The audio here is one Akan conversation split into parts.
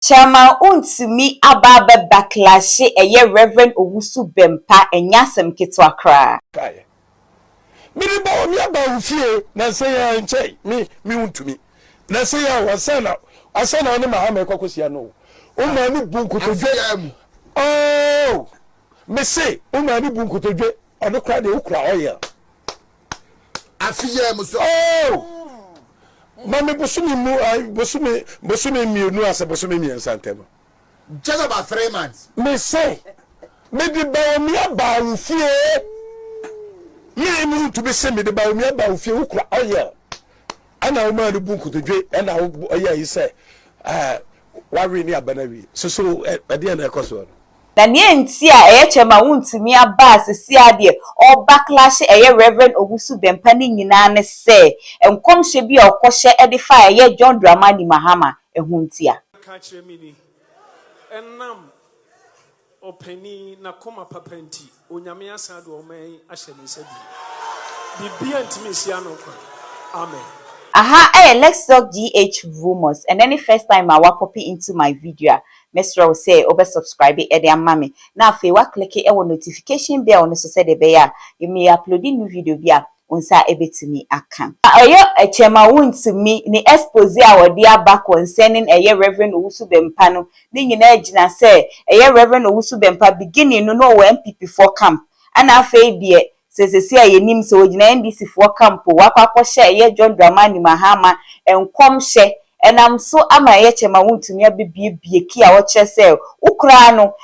Chama Wontumi ababe backlash eye Reverend Owusu Bempah enyasem ketwa kra. Me ba mi aba ufie na say ya nchai me Wontumi. Na say ya asana ne mahama kwakosia no. O ma ni bunkotodwe. Oh! Me say o ma ni bunkotodwe ono kra de ukra oye. Afiye muso. Oh! Mami bosumi mienu ase bosumi miensa ntema. Just about 3 months. Me say me di ba mi aba ufie. Me to be say me di ba mi aba ufie ukra oye. Ana o ma ni bunkotodwe ana oye yi say wari ni abanawi. So e dey na ekoso. Na nie nti a eye Chama Wontumi aba asesi ade o backlash eye Reverend Owusu Bempah ni nyina ne se enkomhye bi a okohye edify eye John Dramani Mahama ehuntia ka kire mi ni enam opani na koma papanti onyame asado o man ahye ne nsabi bibia ntimi sia no kwa amen. Let's talk GH rumors. And then the first time I will copy into my video, Mr. will say over subscribe it and mammy. Now if you click it on notification bell on the society bear, you may upload new video via unsa to me account. Chama Wontumi ni expose our dear back concerning a Reverend Owusu Bempah no. Ni nyina gina say a Reverend Owusu Bempah beginning no MPP for camp. And after dear sesi a yenim so ogina NDC for campo wakwakoshe ye John Dramani Mahama enkomhye enam so ama ye Chama Wontumi abibie ki a wo kyese ukra no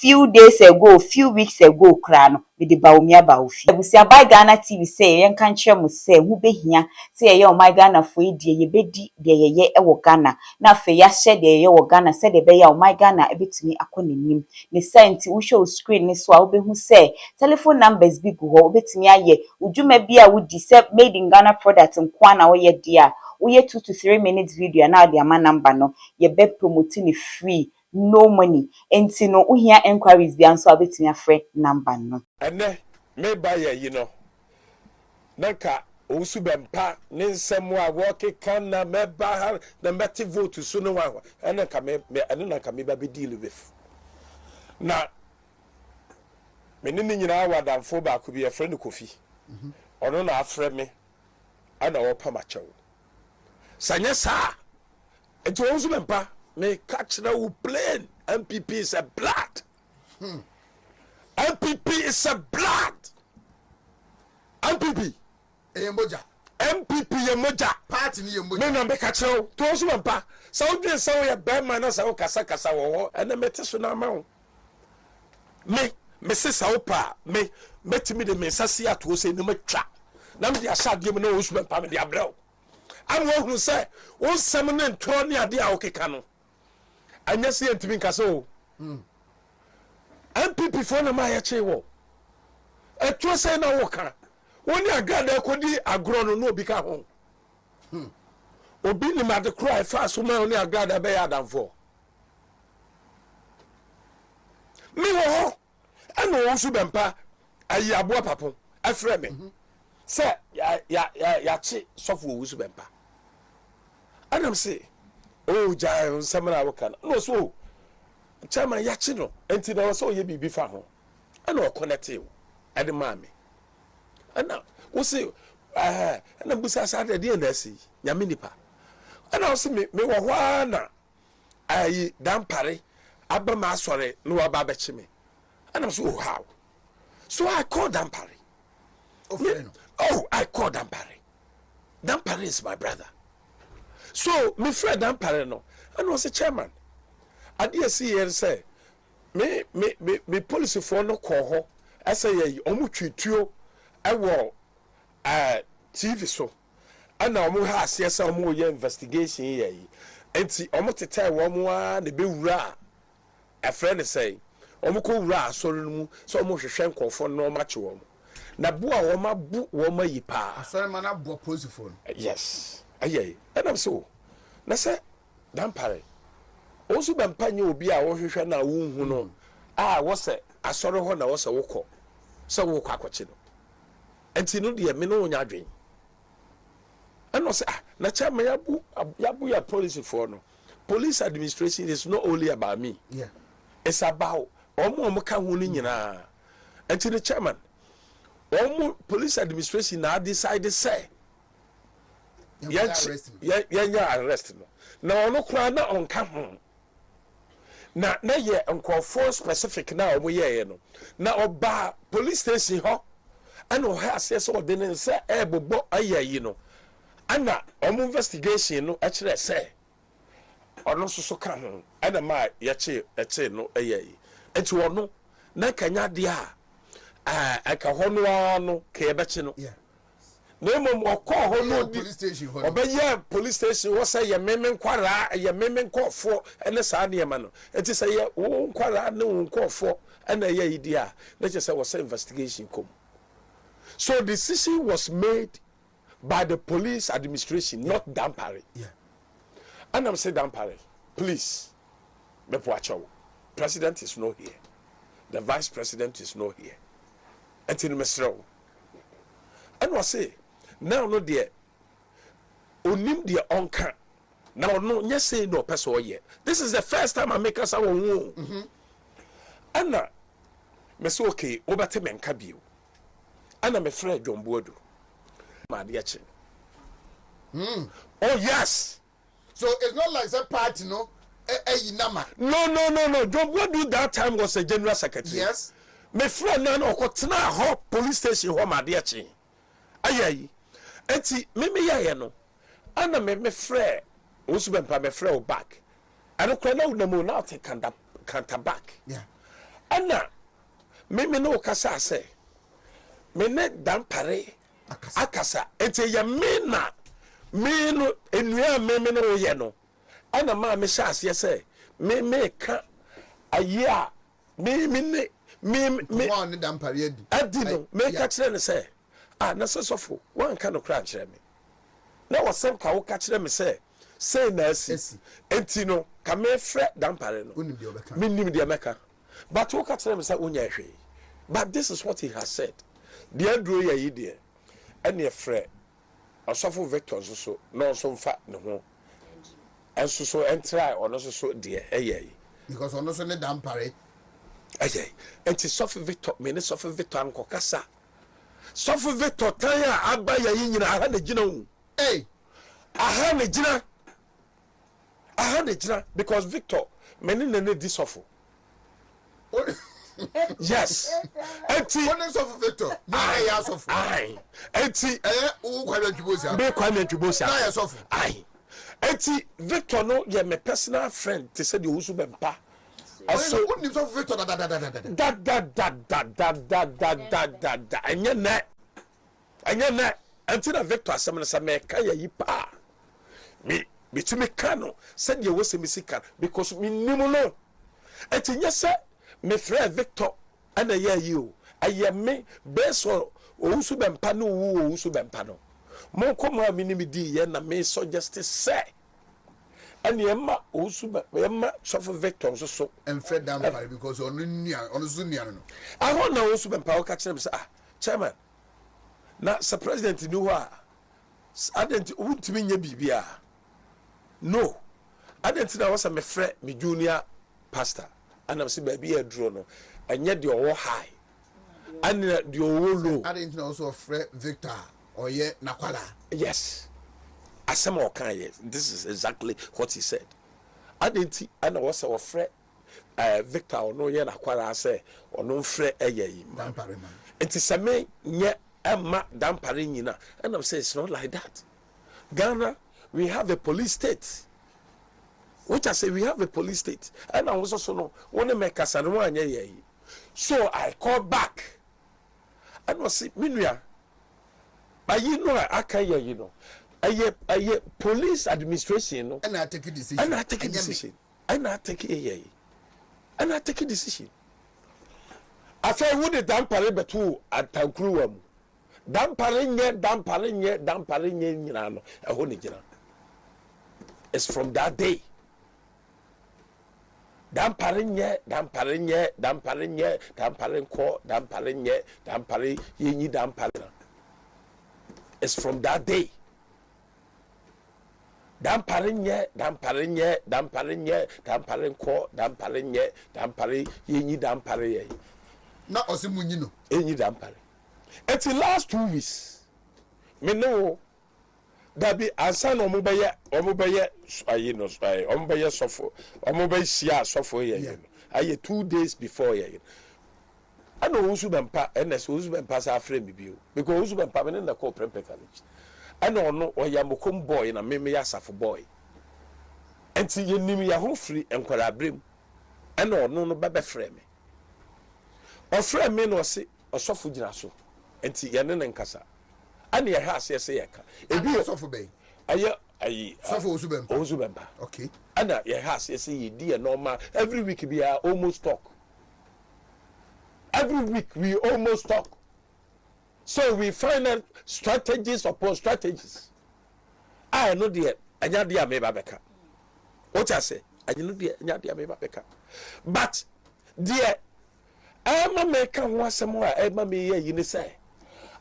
few days ago few weeks ago ukra no me de baomi abaofi abusia by Ghana TV say yen kan kire mu say hu behia say ye o my Ghana fo edie ye bedi de ye wo Ghana na fe ya hye de ye wo Ghana say de be ya o my Ghana ebetumi akonanim ne senti wo show screen ni so a wo behu say telephone numbers bi gu ho obetumi aye udwuma bi a wudi say made in Ghana product nkwa na wo ye dia wo ye 2 to 3 minutes video na de ama number no ye be promote ni free no money enti no uhia enquiries bi anso abetumi afre number no ene me ba ye you know naka Owusu Bempah ne nsem a wo keka na me ba na meti vote so no wa ene ka me ene na ka me ba be deal with na me ni nyina wadanfo ba ko bi e friend Kofi ono na afre me ana wo pa ma chew sanya sa enti Owusu Bempah me catch now plain MPP is a blood. MPP is a blood. MPP Emoja. MPP emoja. Party ni emoja. Me na be catch now. To Owusu Bempah. Sa odwen sa wo ye bema na sa wo kasa wo ho. Ene mete so na ma wo. Me se sa wo pa. Me metimi de me sase ato se ne matwa. Na me de asade me na Owusu Bempah me de abrel. Am wo hu se wo nsem ne nto ne ade a wo keka no. Anya se ntimi nkase o. MPP for na ma ya chewo. Eto se na wo ka. Woni agada kodi agro no obi ka ho. Obi ni ma de cry fa so ma oni agada be ya danfo. Me wo ana Owusu Bempah ayi aboa papo afre me. Se ya chi sofo Owusu Bempah. Adam say oh jai samara wakana no so chairman ya chi no enti na so ye bibi fa ho ana o connect you ade mame ana wo say ana busa sa de na si nyame nipa ana wo say me wo ho na ayi dampare aba ma asore no wa ba be chi me ana so how so I call dampare I call dampare. Dampare is my brother. So me friend Dampare no and was a chairman. I did see here say me police for no call ho I say ye omu twituo I wo TV so and now omu ha ase say omu ye investigation ye enti omu tete wo mu a ne be wura a friend say omu ko wura so mu so omu hwehwe nkofo no ma che wo na bu a wo ma bu wo ma yi pa asare ma na bu police phone yes aye and I'm so na say Dampare Owusu Bempah nye obi a wo hwehwe na wo hu no wo se asore ho na wo se wokọ se wo kwa akọchi no enti no de me no nya adwen ana se na cha me yabu ya police for no police administration is not only about me. Yeah. It's about omo ka hu ni nyina. Enti the chairman, omo police administration na decide say yeah arrest no. Na ono kura na onka ho. Na ye nkofo specific na omo ye no. Na oba police station ho ana o ha ase so de ne say bobo ayayi no. Ana omo investigation no a kire say ono so ka ho ana ma ye che no ayayi. Enti ono na kanya de aka hono no ka yebeche no. Yeah. Na mom okọ hono di police station ho. Obeye police station wo say ye memen kwara ye memen kofo ene saa ne ma no. Enti say ye wo kwara ne wo kofo ene ye idi a na che say wo say investigation come. So the decision was made by the police administration, not Dampare. Yeah. And I'm saying Dampare, please, President is not here. The Vice President is not here. And in Mesro. And I say, now no dear, onim dear onka. Now no, yes say no person yet. This is the first time I make us our own. And now, Meso okay, obate menkabiu. And I'm afraid John Bodo. Madiachi. Oh yes. So it's not like some party, no. No. John Bodo that time was a general secretary. Yes. My friend Nano Kotna Hop police station home Madiachi. Aye. Eti mimi ya no. Ana me friend Owusu Bempah me friend back. I don't know the moon out kanta back. Yeah. Ana mimi no kasa say. Me ne Dampare akasa ente ya mena me no enua me no ye no ana ma me sha ase say me ka ayia me one Dampare adi no me ka kire ne say na sosofo wan ka no kra kire me na wasem ka wo ka kire me say na asi enti no ka me frɛ Dampare no me nim de meka but wo ka kire me say onya hwe but this is what he has said. The Andrew ye dear, and your friend, a suffer victor so no so fat no and so and try or not so dear, because on also the Dampare, and to suffer victor, mean suffer victor and cocassa. Suffer victor, tire, I buy a yin, I had a gino. Hey, I had a gina because Victor, many need this awful. Yes. Eti. What is of Victor? Aye, yes of. Aye. Eti. Who quite Jubosa? Be quite Jubosa. Yes of. Aye. Eti Victor no ye my personal friend to say the Owusu Bempah. So what is of Victor? Da. Anya na. Until Victor asem na me ka yi pa. Me to me kano said you was me sika because me nimu no. Eti nya say me friend Victor and a year you. I am me best or Owusu Bempah no Owusu Bempah no. Mo komo minimi di ye na me suggest say. And yemma Owusu yemma suffer Victor so and fed down because on Zunia no. I want na Owusu Bempah catch them say chairman. Na sir president knew her. I didn't Wontumi nye bibia. No. I didn't know was a me friend me junior pastor. And I'm saying baby a draw no. And yet the all high. And the all low. I didn't know also Fred Victor or yet Nakwala. Yes. As some more kind yes. This is exactly what he said. I didn't and I was our friend Victor or no yet Nakwala say or no friend Dampare man. It is a me nye Emma Dampare nyina. And I'm saying it's not like that. Ghana, we have a police state. Which I say we have a police state. And I was also no one make us and one ye. So I called back. And was see Minya. But you know I can hear you know. I police administration no. And I take a decision. And I take a decision. And I take a and I take a decision. I say who the Dampare betu at Tankruam. Dampare nye nyina no. Eho ni gina. It's from that day. Dampare yenyi dampare. It's from that day. dampare nye dampare nko dampare nye dampare yenyi dampare ye na osimunyi no enyi dampare eti last 2 weeks me no dabi ansa no omobeye ayi no omobeye sofo omobeye sia sofo ye aye 2 days before ye ana Owusu Bempah ns Owusu Bempah sa frame bio because Owusu Bempah me na call Prempeh College ana ono oyamokom boy na me ya safo boy enti yenim ya ho free enkwara brem ana ono no bebe frame o frame me no se osofo gina so enti ye ne nkasa ana ye ha ase se ye ka ebi sofo be ayi sofo Owusu Bempah okay ana ye ha ase se ye di normal every week we are almost talk every week we almost talk. So we find out strategies upon strategies. I know the Anyadia me babeka. What I say, I know the Anyadia me babeka. But dear, I'm a maker once more, I'm a me ye say.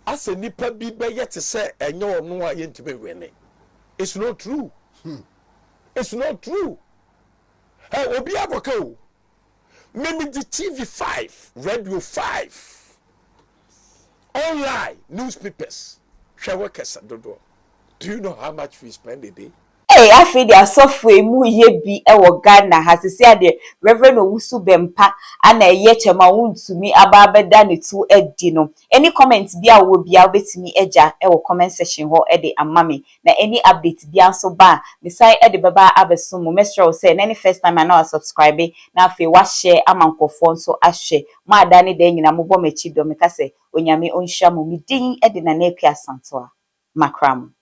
As a nipper be yet to say, and you know I ain't to be winning. It's not true. It's not true. Hey, Obiaboko. Maybe the TV5, Radio 5, online newspapers. Do you know how much we spend a day? Hey, I feel their software mu ye bi ewo Ghana has said the Reverend Owusu Bempah and a yechema Wontumi ababeda ne tu edi no. Any comments bia wo bia betimi eja ewo comment section ho e de amame na any update bia so ba me sai e de baba abesumu mesro say any first time I know subscribe na afi wa share amankofo nso ahwe ma da ne de nyina mo bo machi do me ka say onyame onhia mo mi din e de na na akua santoa makram.